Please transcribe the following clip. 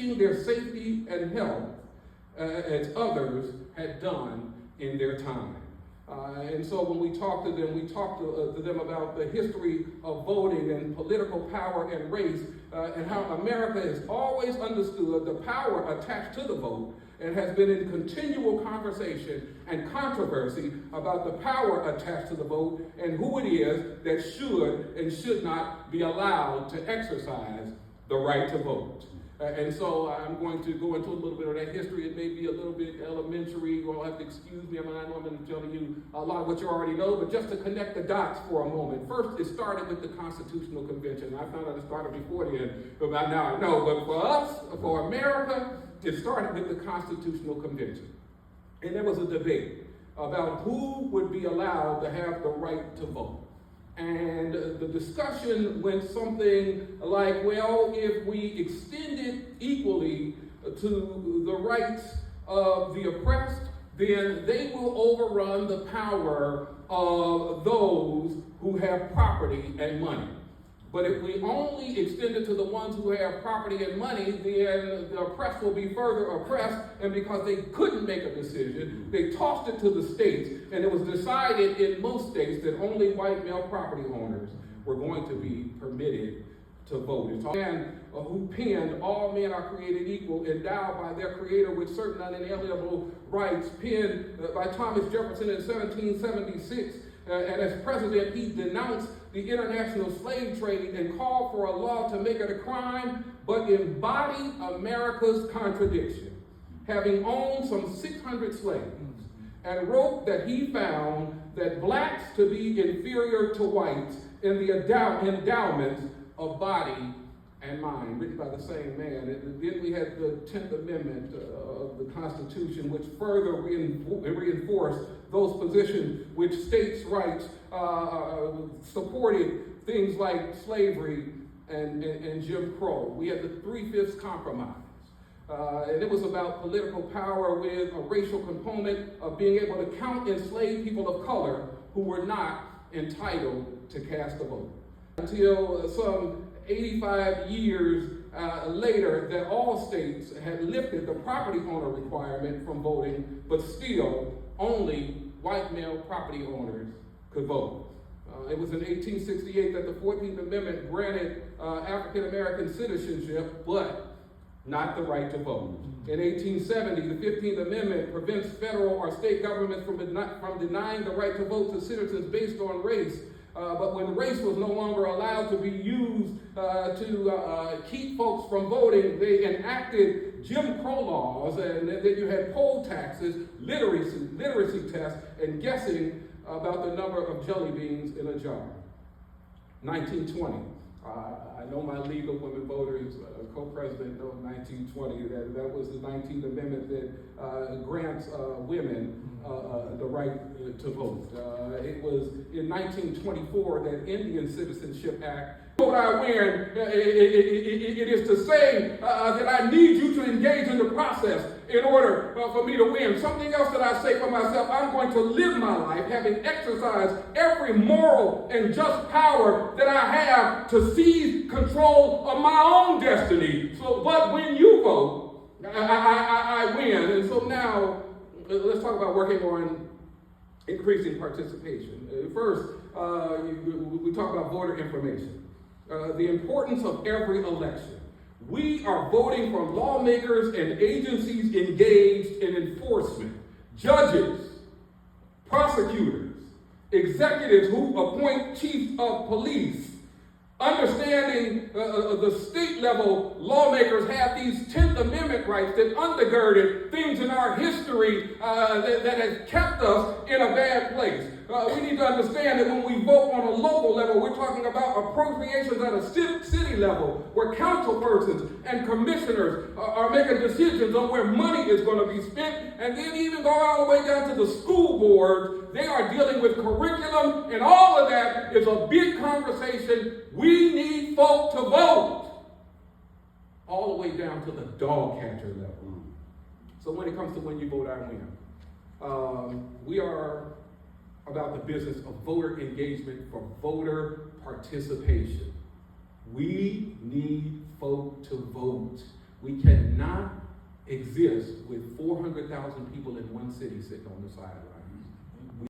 risking their safety and health as others had done in their time. And so when we talk to them, we talk to them about the history of voting and political power and race, and how America has always understood the power attached to the vote and has been in continual conversation and controversy about the power attached to the vote and who it is that should and should not be allowed to exercise the right to vote. And so I'm going to go into a little bit of that history. It may be a little bit elementary. You'll have to excuse me. I know I'm going to tell you a lot of what you already know, but just to connect the dots for a moment. First, it started with the Constitutional Convention. I found out it started before then, but by now I know. But for us, for America, it started with the Constitutional Convention. And there was a debate about who would be allowed to have the right to vote. And the discussion went something like, well, if we extend it equally to the rights of the oppressed, then they will overrun the power of those who have property and money. But if we only extend it to the ones who have property and money, then the oppressed will be further oppressed. And because they couldn't make a decision, they tossed it to the states, and it was decided in most states that only white male property owners were going to be permitted to vote. It's a man who penned, "All men are created equal, endowed by their creator with certain unalienable rights," penned by Thomas Jefferson in 1776. And as president, he denounced the international slave trade and called for a law to make it a crime, but embodied America's contradiction, having owned some 600 slaves, and wrote that he found that blacks to be inferior to whites in the endowments of body and mind, written by the same man. And then we had the 10th Amendment of the Constitution, which further reinforced those positions which states' rights supported things like slavery and Jim Crow. We had the 3/5 Compromise. And it was about political power with a racial component of being able to count enslaved people of color who were not entitled to cast a vote. Until some 85 years later, that all states had lifted the property owner requirement from voting, but still only white male property owners could vote. It was in 1868 that the 14th Amendment granted African American citizenship, but not the right to vote. In 1870, the 15th Amendment prevents federal or state governments from denying the right to vote to citizens based on race. But when race was no longer allowed to be used to keep folks from voting, they enacted Jim Crow laws, and then you had poll taxes, literacy tests, and guessing about the number of jelly beans in a jar. 1920. I know my League of Women Voters co-president know 1920. That was the 19th Amendment that grants women the right to vote. It was in 1924 that Indian Citizenship Act. What I win, it is to say that I need you to engage in the process in order for me to win. Something else that I say for myself, I'm going to live my life having exercised every moral and just power that I have to seize control of my own destiny. But when you vote, I win. And so now, let's talk about working on increasing participation. First, we talk about voter information. The importance of every election. We are voting for lawmakers and agencies engaged in enforcement, judges, prosecutors, executives who appoint chiefs of police. Understanding the state level lawmakers have these 10th Amendment rights that undergirded things in our history that has kept us in a bad place. We need to understand that when we vote on a local level, we're talking about appropriations at a city level, where council persons and commissioners are making decisions on where money is going to be spent, and then even go all the way down to the school board. They are dealing with curriculum, and all of that is a big conversation. We need folk to vote, all the way down to the dog catcher level. So when it comes to when you vote, I win. We are about the business of voter engagement for voter participation. We need folk to vote. We cannot exist with 400,000 people in one city sitting on the sidelines.